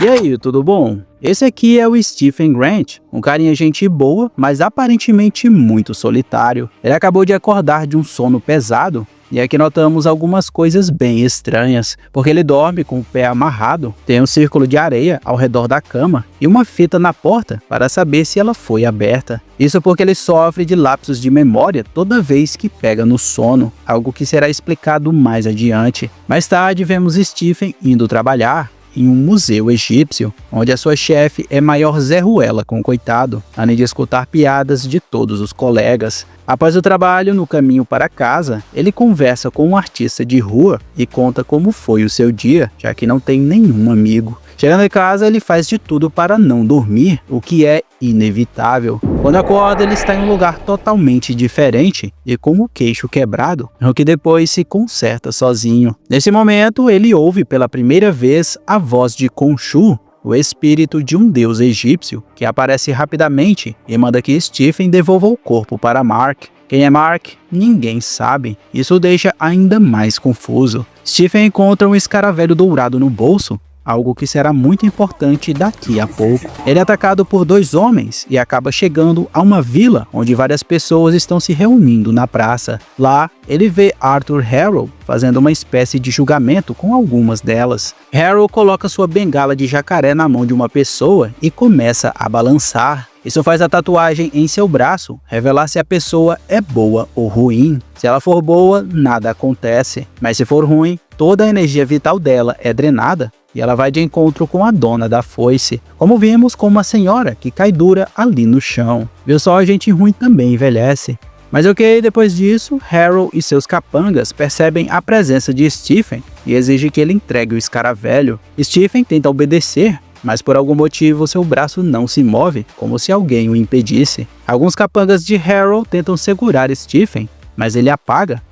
E aí, tudo bom? Esse aqui é o Stephen Grant, um carinha gente boa, mas aparentemente muito solitário. Ele acabou de acordar de um sono pesado, e aqui notamos algumas coisas bem estranhas, porque ele dorme com o pé amarrado, tem um círculo de areia ao redor da cama e uma fita na porta para saber se ela foi aberta. Isso porque ele sofre de lapsos de memória toda vez que pega no sono, algo que será explicado mais adiante. Mais tarde vemos Stephen indo trabalhar em um museu egípcio, onde a sua chefe é maior Zé Ruela com o coitado, além de escutar piadas de todos os colegas. Após o trabalho, no caminho para casa, ele conversa com um artista de rua e conta como foi o seu dia, já que não tem nenhum amigo. Chegando em casa, ele faz de tudo para não dormir, o que é inevitável. Quando acorda, ele está em um lugar totalmente diferente e com o queixo quebrado, o que depois se conserta sozinho. Nesse momento, ele ouve pela primeira vez a voz de Khonshu, o espírito de um deus egípcio, que aparece rapidamente e manda que Stephen devolva o corpo para Mark. Quem é Mark? Ninguém sabe. Isso o deixa ainda mais confuso. Stephen encontra um escaravelho dourado no bolso, algo que será muito importante daqui a pouco. Ele é atacado por dois homens e acaba chegando a uma vila onde várias pessoas estão se reunindo na praça. Lá, ele vê Arthur Harrow fazendo uma espécie de julgamento com algumas delas. Harrow coloca sua bengala de jacaré na mão de uma pessoa e começa a balançar. Isso faz a tatuagem em seu braço revelar se a pessoa é boa ou ruim. Se ela for boa, nada acontece, mas se for ruim, toda a energia vital dela é drenada e ela vai de encontro com a dona da foice, como vimos com uma senhora que cai dura ali no chão. Viu só, a gente ruim também envelhece. Mas ok, depois disso, Harrow e seus capangas percebem a presença de Stephen e exigem que ele entregue o escaravelho. Stephen tenta obedecer, mas por algum motivo seu braço não se move, como se alguém o impedisse. Alguns capangas de Harrow tentam segurar Stephen, mas ele apaga.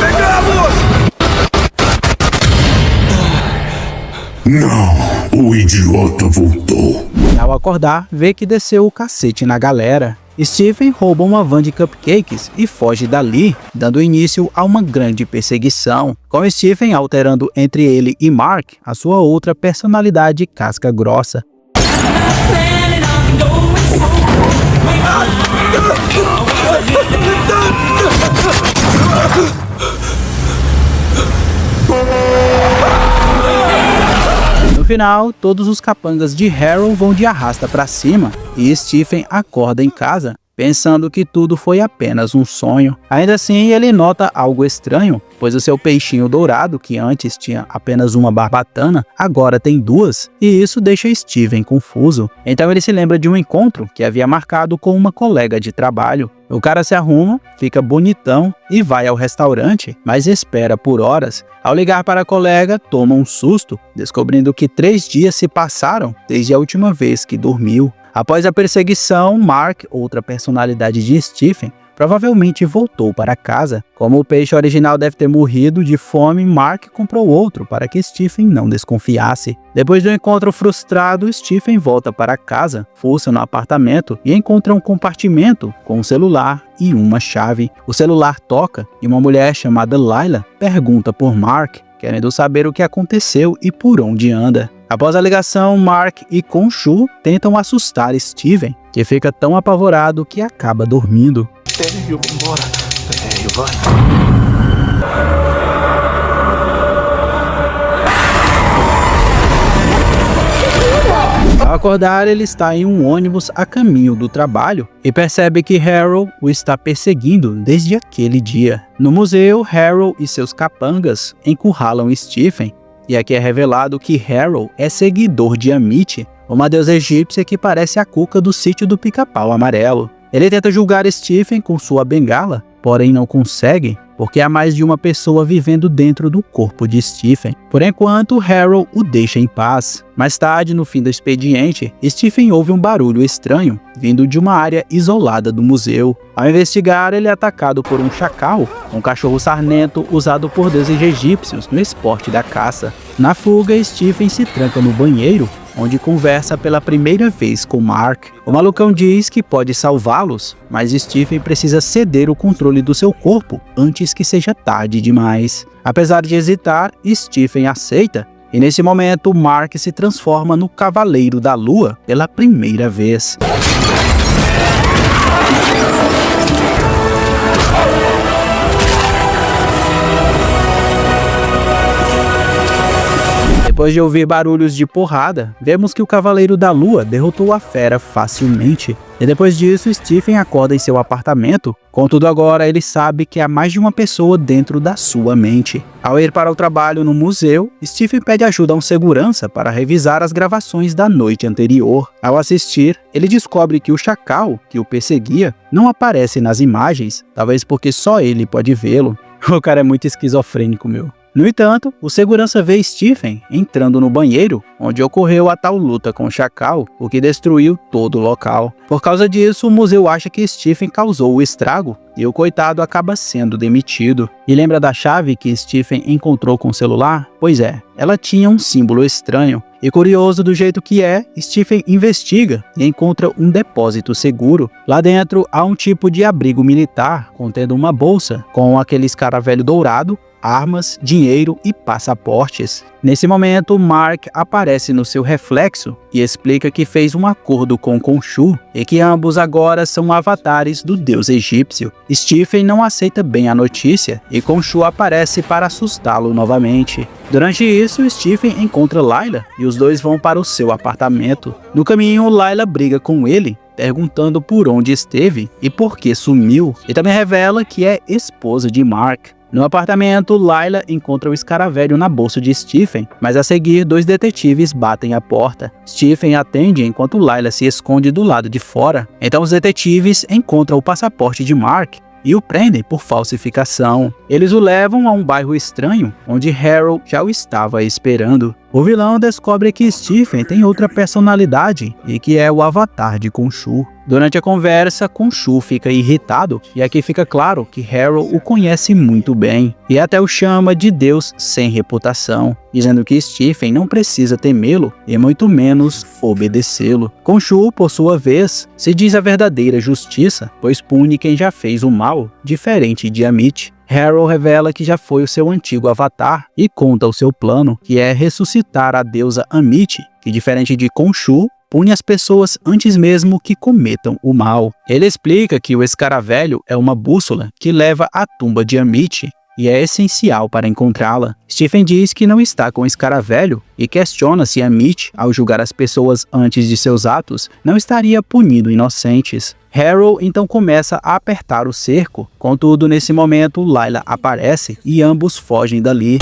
Pegamos! Não, o idiota voltou. Ao acordar, vê que desceu o cacete na galera. Stephen rouba uma van de cupcakes e foge dali, dando início a uma grande perseguição, com Stephen alterando entre ele e Mark a sua outra personalidade casca grossa. No final, todos os capangas de Harrow vão de arrasta pra cima e Stephen acorda em casa, pensando que tudo foi apenas um sonho. Ainda assim, ele nota algo estranho, pois o seu peixinho dourado, que antes tinha apenas uma barbatana, agora tem duas, e isso deixa Stephen confuso. Então ele se lembra de um encontro que havia marcado com uma colega de trabalho. O cara se arruma, fica bonitão e vai ao restaurante, mas espera por horas. Ao ligar para a colega, toma um susto, descobrindo que 3 dias se passaram desde a última vez que dormiu. Após a perseguição, Mark, outra personalidade de Stephen, provavelmente voltou para casa. Como o peixe original deve ter morrido de fome, Mark comprou outro para que Stephen não desconfiasse. Depois do encontro frustrado, Stephen volta para casa, fuça no apartamento e encontra um compartimento com um celular e uma chave. O celular toca e uma mulher chamada Layla pergunta por Mark, querendo saber o que aconteceu e por onde anda. Após a ligação, Mark e Khonshu tentam assustar Stephen, que fica tão apavorado que acaba dormindo. Sério, vambora. Sério, vai. Ao acordar, ele está em um ônibus a caminho do trabalho e percebe que Harrow o está perseguindo desde aquele dia. No museu, Harrow e seus capangas encurralam Stephen, e aqui é revelado que Harrow é seguidor de Amit, uma deusa egípcia que parece a Cuca do sítio do Pica-Pau Amarelo. Ele tenta julgar Stephen com sua bengala, porém não consegue, porque há mais de uma pessoa vivendo dentro do corpo de Stephen. Por enquanto, Harrow o deixa em paz. Mais tarde, no fim do expediente, Stephen ouve um barulho estranho, vindo de uma área isolada do museu. Ao investigar, ele é atacado por um chacal, um cachorro sarnento usado por deuses egípcios no esporte da caça. Na fuga, Stephen se tranca no banheiro, onde conversa pela primeira vez com Mark. O malucão diz que pode salvá-los, mas Stephen precisa ceder o controle do seu corpo antes que seja tarde demais. Apesar de hesitar, Stephen aceita E nesse momento, Mark se transforma no Cavaleiro da Lua pela primeira vez. Depois de ouvir barulhos de porrada, vemos que o Cavaleiro da Lua derrotou a fera facilmente. E depois disso, Stephen acorda em seu apartamento, contudo agora ele sabe que há mais de uma pessoa dentro da sua mente. Ao ir para o trabalho no museu, Stephen pede ajuda a um segurança para revisar as gravações da noite anterior. Ao assistir, ele descobre que o chacal, que o perseguia, não aparece nas imagens, talvez porque só ele pode vê-lo. O cara é muito esquizofrênico, meu. No entanto, o segurança vê Stephen entrando no banheiro, onde ocorreu a tal luta com o chacal, o que destruiu todo o local. Por causa disso, o museu acha que Stephen causou o estrago e o coitado acaba sendo demitido. E lembra da chave que Stephen encontrou com o celular? Pois é, ela tinha um símbolo estranho. E curioso do jeito que é, Stephen investiga e encontra um depósito seguro. Lá dentro há um tipo de abrigo militar contendo uma bolsa com aquele escaravelho dourado, armas, dinheiro e passaportes. Nesse momento, Mark aparece no seu reflexo e explica que fez um acordo com Khonshu e que ambos agora são avatares do deus egípcio. Stephen não aceita bem a notícia e Khonshu aparece para assustá-lo novamente. Durante isso, Stephen encontra Layla e os dois vão para o seu apartamento. No caminho, Layla briga com ele, perguntando por onde esteve e por que sumiu, e também revela que é esposa de Mark. No apartamento, Layla encontra o escaravelho na bolsa de Stephen, mas a seguir dois detetives batem a porta. Stephen atende enquanto Layla se esconde do lado de fora. Então os detetives encontram o passaporte de Mark e o prendem por falsificação. Eles o levam a um bairro estranho, onde Harold já o estava esperando. O vilão descobre que Stephen tem outra personalidade e que é o avatar de Khonshu. Durante a conversa, Khonshu fica irritado e aqui fica claro que Harold o conhece muito bem e até o chama de Deus sem reputação, dizendo que Stephen não precisa temê-lo e muito menos obedecê-lo. Khonshu, por sua vez, se diz a verdadeira justiça, pois pune quem já fez o mal, diferente de Amit. Harold revela que já foi o seu antigo avatar e conta o seu plano, que é ressuscitar a deusa Amit, que diferente de Khonshu, pune as pessoas antes mesmo que cometam o mal. Ele explica que o escaravelho é uma bússola que leva à tumba de Amit e é essencial para encontrá-la. Stephen diz que não está com o escaravelho e questiona se Amit, ao julgar as pessoas antes de seus atos, não estaria punindo inocentes. Harold então começa a apertar o cerco, contudo nesse momento Layla aparece e ambos fogem dali.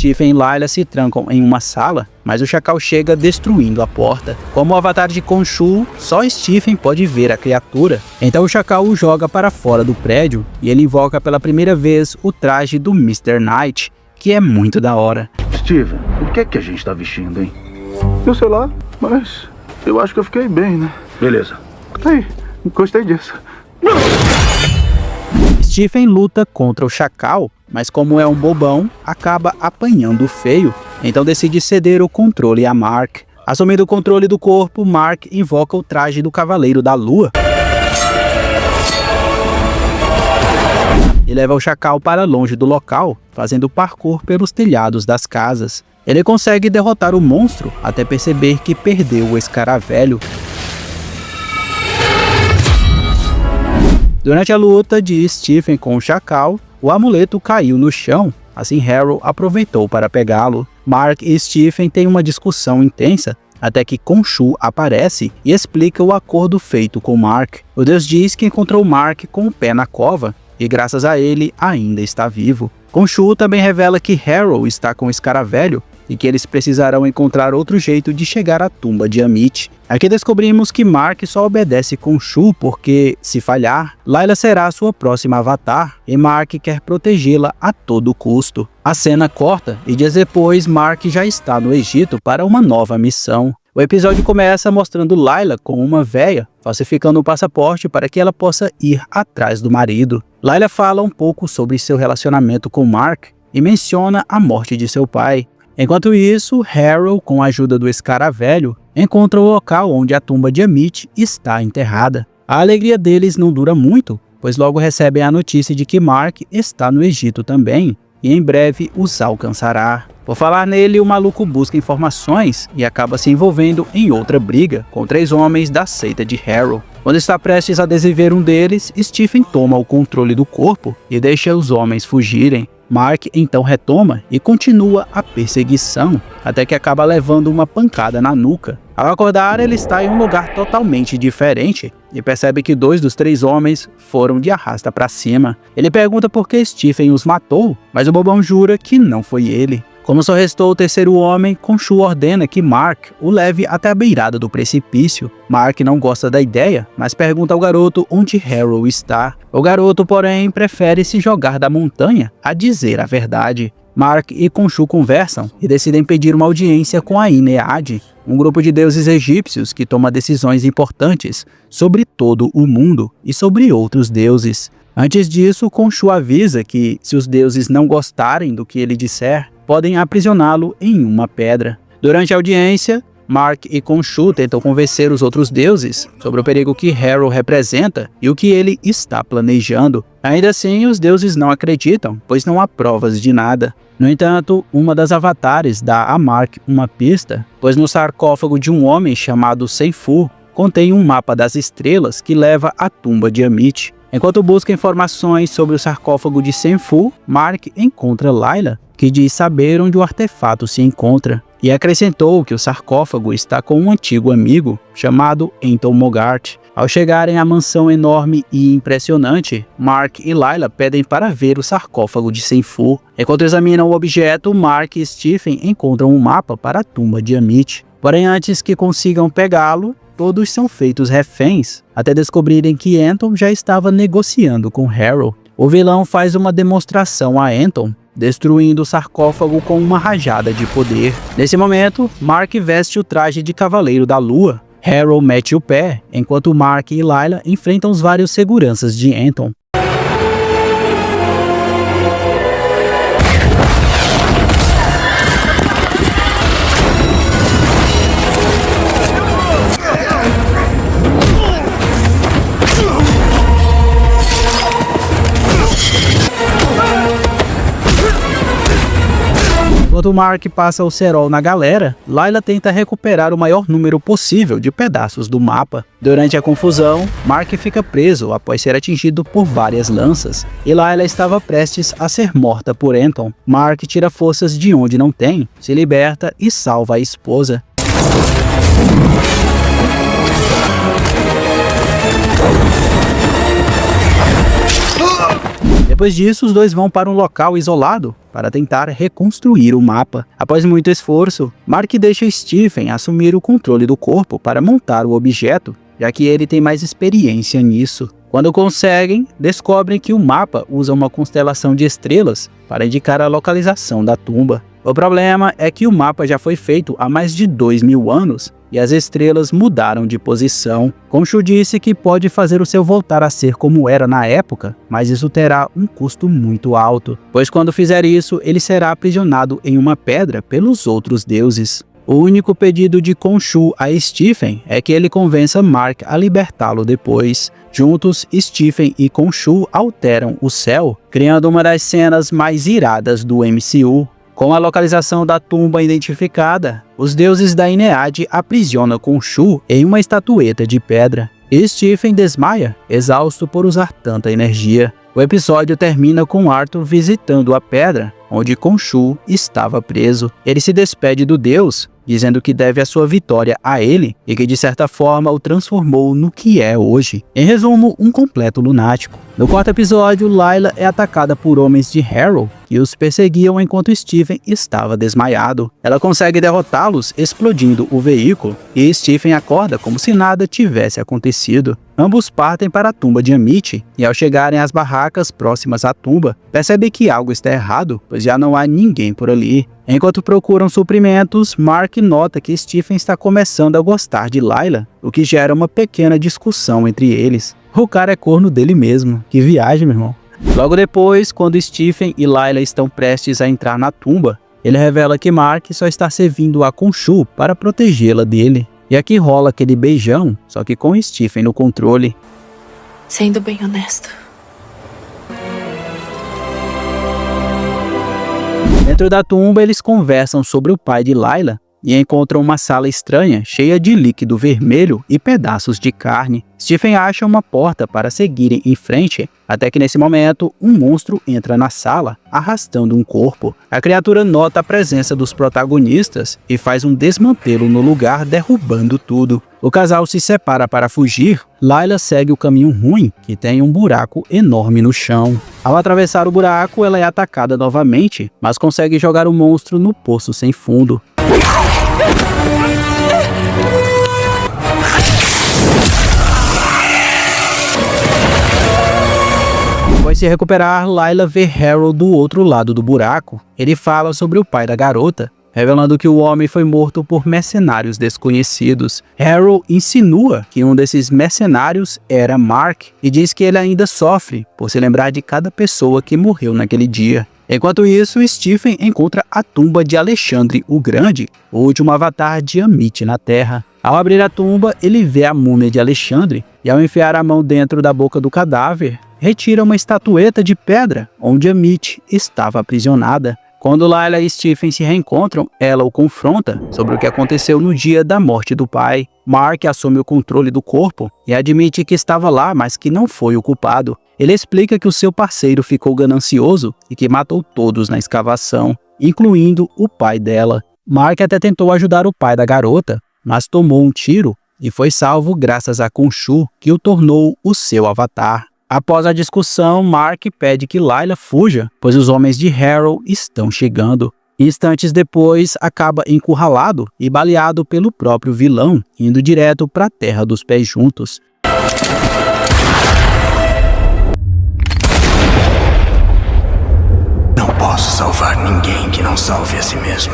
Stephen e Layla se trancam em uma sala, mas o chacal chega destruindo a porta. Como o avatar de Khonshu, só Stephen pode ver a criatura. Então o chacal o joga para fora do prédio e ele invoca pela primeira vez o traje do Mr. Knight, que é muito da hora. Steven, o que é que a gente tá vestindo, hein? Eu sei lá, mas eu acho que eu fiquei bem, né? Beleza. Tá aí, gostei disso. Stephen luta contra o chacal, mas como é um bobão, acaba apanhando feio, então decide ceder o controle a Mark. Assumindo o controle do corpo, Mark invoca o traje do Cavaleiro da Lua e leva o chacal para longe do local, fazendo parkour pelos telhados das casas. Ele consegue derrotar o monstro até perceber que perdeu o escaravelho. Durante a luta de Stephen com o chacal, o amuleto caiu no chão, assim Harold aproveitou para pegá-lo. Mark e Stephen têm uma discussão intensa, até que Khonshu aparece e explica o acordo feito com Mark. O deus diz que encontrou Mark com o pé na cova, e graças a ele ainda está vivo. Khonshu também revela que Harold está com o escaravelho, e que eles precisarão encontrar outro jeito de chegar à tumba de Amit. Aqui descobrimos que Mark só obedece Khonshu porque, se falhar, Layla será sua próxima avatar e Mark quer protegê-la a todo custo. A cena corta e dias depois Mark já está no Egito para uma nova missão. O episódio começa mostrando Layla com uma véia, falsificando o passaporte para que ela possa ir atrás do marido. Layla fala um pouco sobre seu relacionamento com Mark e menciona a morte de seu pai. Enquanto isso, Harold, com a ajuda do escaravelho, encontram o local onde a tumba de Amit está enterrada. A alegria deles não dura muito, pois logo recebem a notícia de que Mark está no Egito também, e em breve os alcançará. Por falar nele, o maluco busca informações e acaba se envolvendo em outra briga com 3 homens da seita de Harrow. Quando está prestes a desviver um deles, Stephen toma o controle do corpo e deixa os homens fugirem. Mark então retoma e continua a perseguição, até que acaba levando uma pancada na nuca. Ao acordar, ele está em um lugar totalmente diferente e percebe que 2 dos 3 homens foram de arrasta para cima. Ele pergunta por que Stephen os matou, mas o bobão jura que não foi ele. Como só restou o terceiro homem, Khonshu ordena que Mark o leve até a beirada do precipício. Mark não gosta da ideia, mas pergunta ao garoto onde Harrow está. O garoto, porém, prefere se jogar da montanha a dizer a verdade. Mark e Khonshu conversam e decidem pedir uma audiência com a Inead, um grupo de deuses egípcios que toma decisões importantes sobre todo o mundo e sobre outros deuses. Antes disso, Khonshu avisa que, se os deuses não gostarem do que ele disser, podem aprisioná-lo em uma pedra. Durante a audiência, Mark e Khonshu tentam convencer os outros deuses sobre o perigo que Harrow representa e o que ele está planejando. Ainda assim, os deuses não acreditam, pois não há provas de nada. No entanto, uma das avatares dá a Mark uma pista, pois no sarcófago de um homem chamado Senfu contém um mapa das estrelas que leva à tumba de Amit. Enquanto busca informações sobre o sarcófago de Senfu, Mark encontra Layla, que diz saber onde o artefato se encontra, e acrescentou que o sarcófago está com um antigo amigo chamado Enton Mogart. Ao chegarem à mansão enorme e impressionante, Mark e Layla pedem para ver o sarcófago de Senfu. Enquanto examinam o objeto, Mark e Stephen encontram um mapa para a tumba de Amit. Porém, antes que consigam pegá-lo, todos são feitos reféns, até descobrirem que Enton já estava negociando com Harrow. O vilão faz uma demonstração a Enton, destruindo o sarcófago com uma rajada de poder. Nesse momento, Mark veste o traje de Cavaleiro da Lua. Harrow mete o pé, enquanto Mark e Layla enfrentam os vários seguranças de Enton. Enquanto Mark passa o cerol na galera, Layla tenta recuperar o maior número possível de pedaços do mapa. Durante a confusão, Mark fica preso após ser atingido por várias lanças, e Layla estava prestes a ser morta por Enton. Mark tira forças de onde não tem, se liberta e salva a esposa. Depois disso, os dois vão para um local isolado para tentar reconstruir o mapa. Após muito esforço, Mark deixa Stephen assumir o controle do corpo para montar o objeto, já que ele tem mais experiência nisso. Quando conseguem, descobrem que o mapa usa uma constelação de estrelas para indicar a localização da tumba. O problema é que o mapa já foi feito há mais de 2000 anos e as estrelas mudaram de posição. Khonshu disse que pode fazer o céu voltar a ser como era na época, mas isso terá um custo muito alto, pois quando fizer isso, ele será aprisionado em uma pedra pelos outros deuses. O único pedido de Khonshu a Stephen é que ele convença Mark a libertá-lo depois. Juntos, Stephen e Khonshu alteram o céu, criando uma das cenas mais iradas do MCU. Com a localização da tumba identificada, os deuses da Inead aprisionam Khonshu em uma estatueta de pedra. E Stephen desmaia, exausto por usar tanta energia. O episódio termina com Arthur visitando a pedra, onde Khonshu estava preso. Ele se despede do deus, dizendo que deve a sua vitória a ele e que de certa forma o transformou no que é hoje. Em resumo, um completo lunático. No quarto episódio, Layla é atacada por homens de Harrow que os perseguiam enquanto Stephen estava desmaiado. Ela consegue derrotá-los explodindo o veículo e Stephen acorda como se nada tivesse acontecido. Ambos partem para a tumba de Amit e ao chegarem às barracas próximas à tumba, percebem que algo está errado, pois já não há ninguém por ali. Enquanto procuram suprimentos, Mark nota que Stephen está começando a gostar de Layla, o que gera uma pequena discussão entre eles. O cara é corno dele mesmo. Que viagem, meu irmão. Logo depois, quando Stephen e Layla estão prestes a entrar na tumba, ele revela que Mark só está servindo a Khonshu para protegê-la dele. E aqui rola aquele beijão, só que com Stephen no controle. Sendo bem honesta, Dentro da tumba, eles conversam sobre o pai de Layla e encontram uma sala estranha, cheia de líquido vermelho e pedaços de carne. Stephen acha uma porta para seguirem em frente, até que nesse momento, um monstro entra na sala, arrastando um corpo. A criatura nota a presença dos protagonistas e faz um desmantelo no lugar, derrubando tudo. O casal se separa para fugir. Layla segue o caminho ruim, que tem um buraco enorme no chão. Ao atravessar o buraco, ela é atacada novamente, mas consegue jogar o monstro no poço sem fundo. Após se recuperar, Layla vê Harold do outro lado do buraco. Ele fala sobre o pai da garota, revelando que o homem foi morto por mercenários desconhecidos. Harold insinua que um desses mercenários era Mark e diz que ele ainda sofre por se lembrar de cada pessoa que morreu naquele dia. Enquanto isso, Stephen encontra a tumba de Alexandre o Grande, o último avatar de Amit na Terra. Ao abrir a tumba, ele vê a múmia de Alexandre e, ao enfiar a mão dentro da boca do cadáver, retira uma estatueta de pedra onde Amit estava aprisionada. Quando Layla e Stephen se reencontram, ela o confronta sobre o que aconteceu no dia da morte do pai. Mark assume o controle do corpo e admite que estava lá, mas que não foi o culpado. Ele explica que o seu parceiro ficou ganancioso e que matou todos na escavação, incluindo o pai dela. Mark até tentou ajudar o pai da garota, mas tomou um tiro e foi salvo graças a Khonshu, que o tornou o seu avatar. Após a discussão, Mark pede que Layla fuja, pois os homens de Harold estão chegando. Instantes depois, acaba encurralado e baleado pelo próprio vilão, indo direto para a Terra dos Pés Juntos. Não posso salvar ninguém que não salve a si mesmo.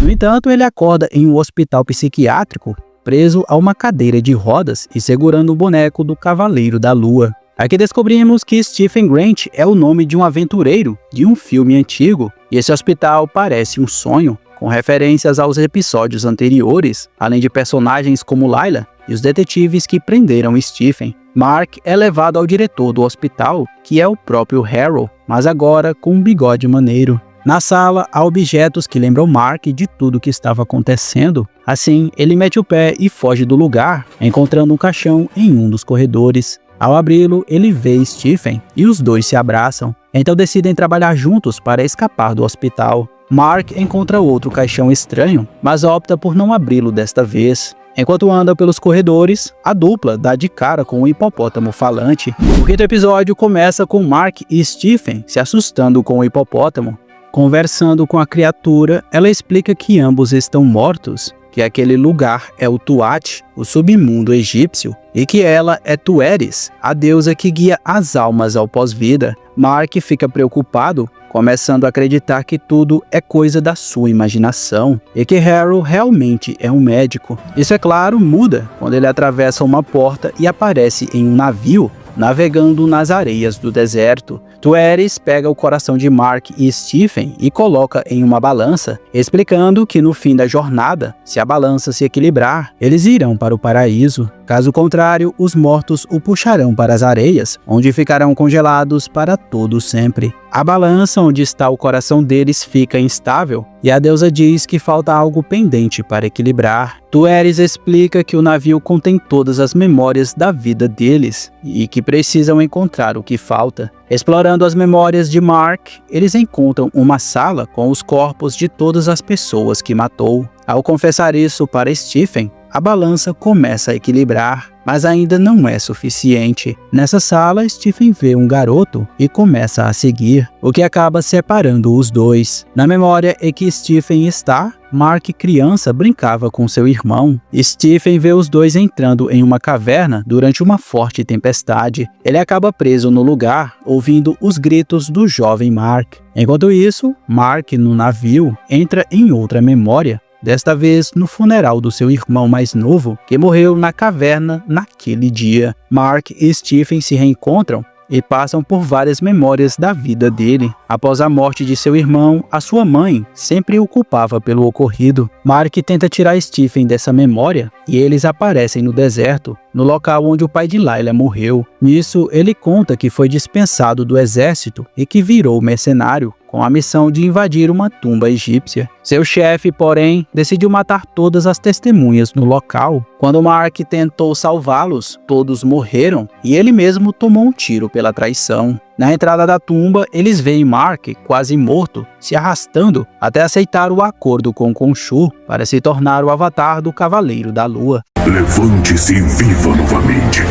No entanto, ele acorda em um hospital psiquiátrico, preso a uma cadeira de rodas e segurando o boneco do Cavaleiro da Lua. Aqui descobrimos que Stephen Grant é o nome de um aventureiro de um filme antigo, e esse hospital parece um sonho, com referências aos episódios anteriores, além de personagens como Layla e os detetives que prenderam Stephen. Mark é levado ao diretor do hospital, que é o próprio Harold, mas agora com um bigode maneiro. Na sala, há objetos que lembram Mark de tudo que estava acontecendo. Assim, ele mete o pé e foge do lugar, encontrando um caixão em um dos corredores. Ao abri-lo, ele vê Stephen e os dois se abraçam. Então decidem trabalhar juntos para escapar do hospital. Mark encontra outro caixão estranho, mas opta por não abri-lo desta vez. Enquanto anda pelos corredores, a dupla dá de cara com um hipopótamo falante. O quinto episódio começa com Mark e Stephen se assustando com o hipopótamo. Conversando com a criatura, ela explica que ambos estão mortos, que aquele lugar é o Tuat, o submundo egípcio, e que ela é Tueris, a deusa que guia as almas ao pós-vida. Mark fica preocupado, começando a acreditar que tudo é coisa da sua imaginação e que Harold realmente é um médico. Isso, é claro, muda quando ele atravessa uma porta e aparece em um navio navegando nas areias do deserto. Tueris pega o coração de Mark e Stephen e coloca em uma balança, explicando que no fim da jornada, se a balança se equilibrar, eles irão para o paraíso. Caso contrário, os mortos o puxarão para as areias, onde ficarão congelados para todo sempre. A balança onde está o coração deles fica instável e a deusa diz que falta algo pendente para equilibrar. Tueris explica que o navio contém todas as memórias da vida deles e que precisam encontrar o que falta. Explorando as memórias de Mark, eles encontram uma sala com os corpos de todas as pessoas que matou. Ao confessar isso para Stephen, a balança começa a equilibrar, mas ainda não é suficiente. Nessa sala, Stephen vê um garoto e começa a seguir, o que acaba separando os dois. Na memória em que Stephen está, Mark, criança, brincava com seu irmão. Stephen vê os dois entrando em uma caverna durante uma forte tempestade. Ele acaba preso no lugar, ouvindo os gritos do jovem Mark. Enquanto isso, Mark, no navio, entra em outra memória, desta vez no funeral do seu irmão mais novo, que morreu na caverna naquele dia. Mark e Stephen se reencontram e passam por várias memórias da vida dele. Após a morte de seu irmão, a sua mãe sempre o culpava pelo ocorrido. Mark tenta tirar Stephen dessa memória e eles aparecem no deserto, no local onde o pai de Layla morreu. Nisso, ele conta que foi dispensado do exército e que virou mercenário, com a missão de invadir uma tumba egípcia. Seu chefe, porém, decidiu matar todas as testemunhas no local. Quando Mark tentou salvá-los, todos morreram e ele mesmo tomou um tiro pela traição. Na entrada da tumba, eles veem Mark, quase morto, se arrastando até aceitar o acordo com Khonshu para se tornar o avatar do Cavaleiro da Lua. Levante-se e viva novamente,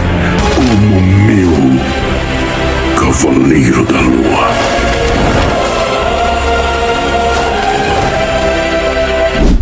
como meu Cavaleiro da Lua.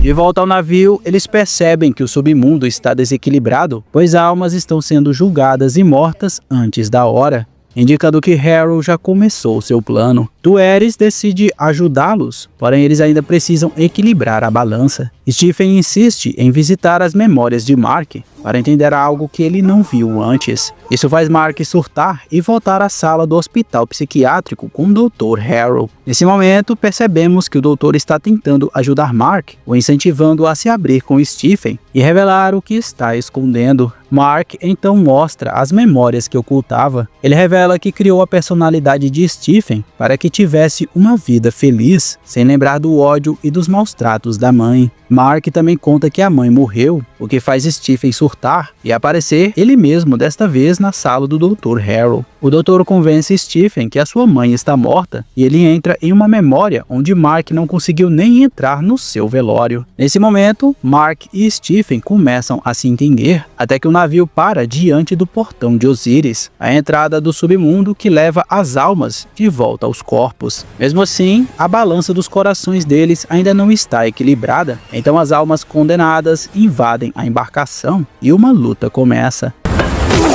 De volta ao navio, eles percebem que o submundo está desequilibrado, pois almas estão sendo julgadas e mortas antes da hora, indicando que Harrow já começou seu plano. Tueres decide ajudá-los, porém eles ainda precisam equilibrar a balança. Stephen insiste em visitar as memórias de Mark para entender algo que ele não viu antes. Isso faz Mark surtar e voltar à sala do hospital psiquiátrico com o Dr. Harrow. Nesse momento, percebemos que o doutor está tentando ajudar Mark, o incentivando a se abrir com Stephen e revelar o que está escondendo. Mark então mostra as memórias que ocultava. Ele revela que criou a personalidade de Stephen para que tivesse uma vida feliz, sem lembrar do ódio e dos maus tratos da mãe. Mark também conta que a mãe morreu, o que faz Stephen surtar e aparecer ele mesmo desta vez na sala do Dr. Harrow. O doutor convence Stephen que a sua mãe está morta e ele entra em uma memória onde Mark não conseguiu nem entrar no seu velório. Nesse momento, Mark e Stephen começam a se entender até que o navio para diante do portão de Osíris, a entrada do submundo que leva as almas de volta aos corpos. Mesmo assim, a balança dos corações deles ainda não está equilibrada, então as almas condenadas invadem a embarcação e uma luta começa.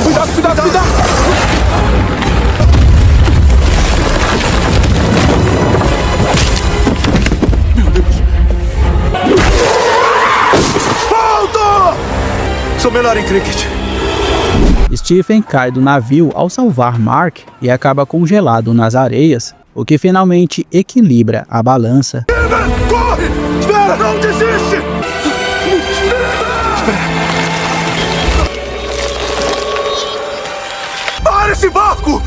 Cuidado, cuidado, cuidado! Volta! Sou melhor em cricket. Stephen cai do navio ao salvar Mark e acaba congelado nas areias, o que finalmente equilibra a balança. Corre! Espera! Não desiste! Espera! Para esse barco!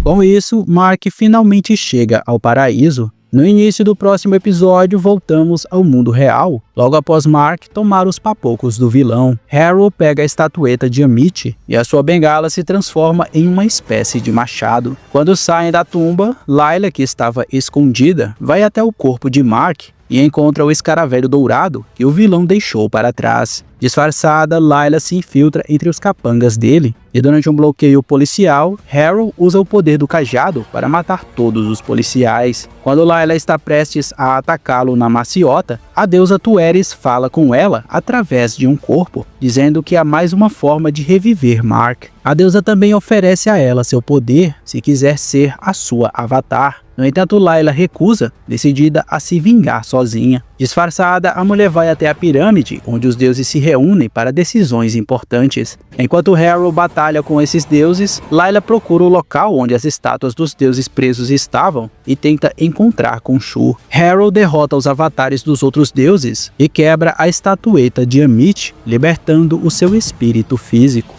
Com isso, Mark finalmente chega ao paraíso. No início do próximo episódio, voltamos ao mundo real, logo após Mark tomar os papocos do vilão. Harrow pega a estatueta de Amit e a sua bengala se transforma em uma espécie de machado. Quando saem da tumba, Layla, que estava escondida, vai até o corpo de Mark e encontra o escaravelho dourado que o vilão deixou para trás. Disfarçada, Layla se infiltra entre os capangas dele e durante um bloqueio policial, Harrow usa o poder do cajado para matar todos os policiais. Quando Layla está prestes a atacá-lo na maciota, a deusa Tueres fala com ela através de um corpo, dizendo que há mais uma forma de reviver Mark. A deusa também oferece a ela seu poder se quiser ser a sua avatar. No entanto, Layla recusa, decidida a se vingar sozinha. Disfarçada, a mulher vai até a pirâmide, onde os deuses se reúnem para decisões importantes. Enquanto Harrow batalha com esses deuses, Layla procura o local onde as estátuas dos deuses presos estavam e tenta encontrar Khonshu. Harrow derrota os avatares dos outros deuses e quebra a estatueta de Amit, libertando o seu espírito físico.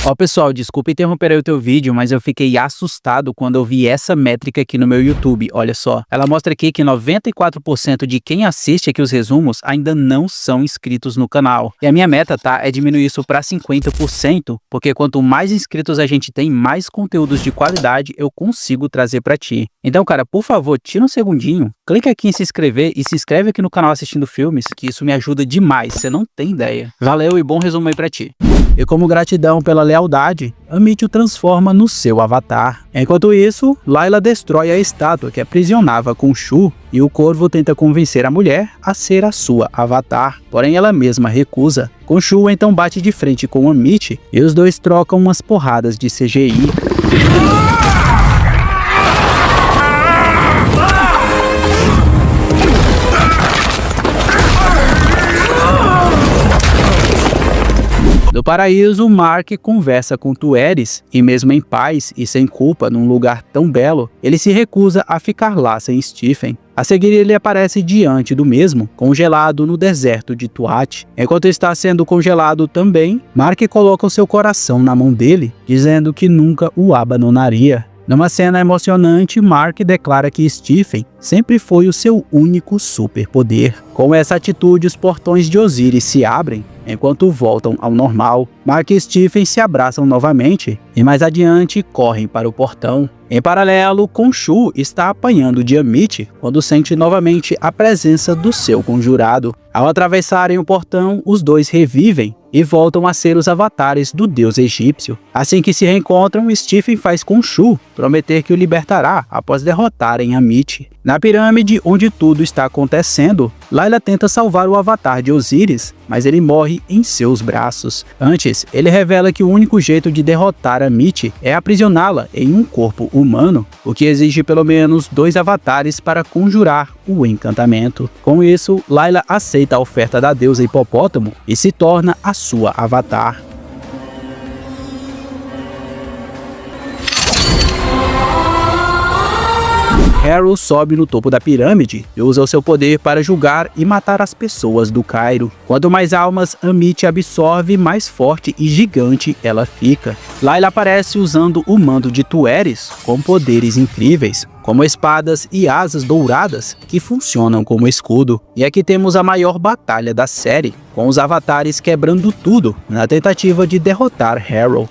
Ó pessoal, desculpa interromper aí o teu vídeo, mas eu fiquei assustado quando eu vi essa métrica aqui no meu YouTube, olha só. Ela mostra aqui que 94% de quem assiste aqui os resumos ainda não são inscritos no canal. E a minha meta, tá, é diminuir isso para 50%, porque quanto mais inscritos a gente tem, mais conteúdos de qualidade eu consigo trazer para ti. Então, cara, por favor, tira um segundinho, clica aqui em se inscrever e se inscreve aqui no canal Assistindo Filmes, que isso me ajuda demais, você não tem ideia. Valeu e bom resumo aí pra ti. E como gratidão pela lealdade, Amit o transforma no seu avatar. Enquanto isso, Layla destrói a estátua que aprisionava Khonshu e o corvo tenta convencer a mulher a ser a sua avatar, porém ela mesma recusa. Khonshu então bate de frente com Amit e os dois trocam umas porradas de CGI. paraíso, Mark conversa com Tu-Ares e mesmo em paz e sem culpa num lugar tão belo, ele se recusa a ficar lá sem Stephen. A seguir ele aparece diante do mesmo, congelado no deserto de Tuat. Enquanto está sendo congelado também, Mark coloca o seu coração na mão dele, dizendo que nunca o abandonaria. Numa cena emocionante, Mark declara que Stephen sempre foi o seu único superpoder. Com essa atitude, os portões de Osiris se abrem, enquanto voltam ao normal. Mark e Stephen se abraçam novamente e mais adiante correm para o portão. Em paralelo, Khonshu está apanhando de Amit quando sente novamente a presença do seu conjurado. Ao atravessarem o portão, os dois revivem e voltam a ser os avatares do deus egípcio. Assim que se reencontram, Stephen faz Khonshu prometer que o libertará após derrotarem Amit. Na pirâmide onde tudo está acontecendo, Layla tenta salvar o avatar de Osiris, mas ele morre em seus braços. Antes, ele revela que o único jeito de derrotar Amit é aprisioná-la em um corpo humano, o que exige pelo menos 2 avatares para conjurar o encantamento. Com isso, Layla aceita a oferta da deusa Hipopótamo e se torna a sua avatar. Harrow sobe no topo da pirâmide e usa o seu poder para julgar e matar as pessoas do Cairo. Quanto mais almas Amit absorve, mais forte e gigante ela fica. Layla aparece usando o manto de Tu-Ares com poderes incríveis, como espadas e asas douradas que funcionam como escudo. E aqui temos a maior batalha da série, com os avatares quebrando tudo na tentativa de derrotar Harrow.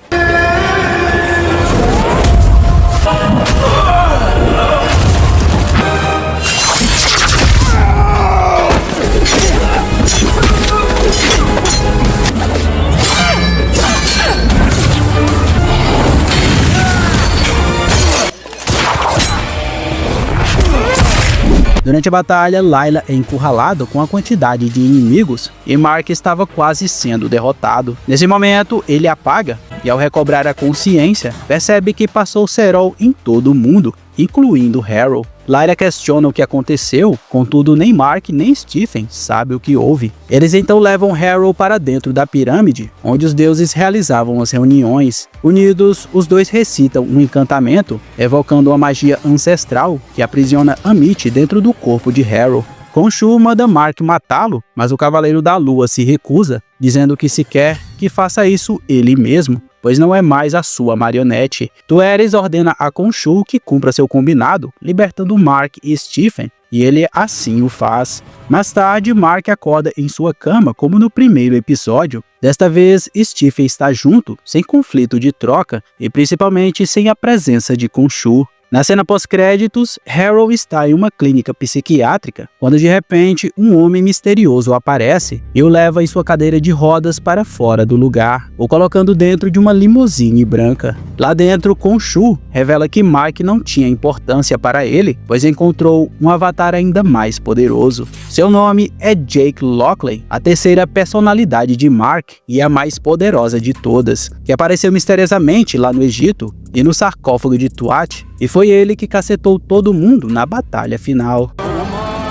Durante a batalha, Layla é encurralado com a quantidade de inimigos e Mark estava quase sendo derrotado. Nesse momento, ele apaga e ao recobrar a consciência, percebe que passou cerol em todo o mundo, incluindo Harrow. Layla questiona o que aconteceu, contudo nem Mark nem Stephen sabe o que houve. Eles então levam Harrow para dentro da pirâmide, onde os deuses realizavam as reuniões. Unidos, os dois recitam um encantamento, evocando uma magia ancestral que aprisiona Amit dentro do corpo de Harrow. Khonshu manda Mark matá-lo, mas o Cavaleiro da Lua se recusa, dizendo que se quer que faça isso ele mesmo, pois não é mais a sua marionete. Tu-Ares ordena a Khonshu que cumpra seu combinado, libertando Mark e Stephen, e ele assim o faz. Mais tarde, Mark acorda em sua cama como no primeiro episódio. Desta vez, Stephen está junto, sem conflito de troca e principalmente sem a presença de Khonshu. Na cena pós-créditos, Harrow está em uma clínica psiquiátrica, quando de repente um homem misterioso aparece e o leva em sua cadeira de rodas para fora do lugar, o colocando dentro de uma limusine branca. Lá dentro, Khonshu revela que Mark não tinha importância para ele, pois encontrou um avatar ainda mais poderoso. Seu nome é Jake Lockley, a terceira personalidade de Mark e a mais poderosa de todas, que apareceu misteriosamente lá no Egito e no sarcófago de Tuat, e foi ele que cacetou todo mundo na batalha final.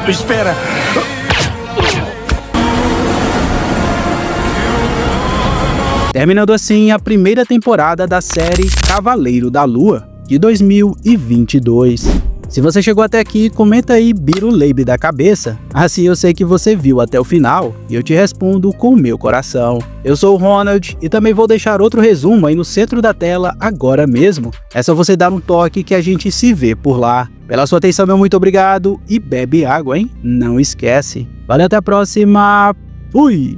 Espera! Terminando assim a primeira temporada da série Cavaleiro da Lua, de 2022. Se você chegou até aqui, comenta aí Biruleibe da cabeça, assim eu sei que você viu até o final e eu te respondo com o meu coração. Eu sou o Ronald e também vou deixar outro resumo aí no centro da tela agora mesmo. É só você dar um toque que a gente se vê por lá. Pela sua atenção, meu muito obrigado e bebe água, hein? Não esquece. Valeu, até a próxima. Fui!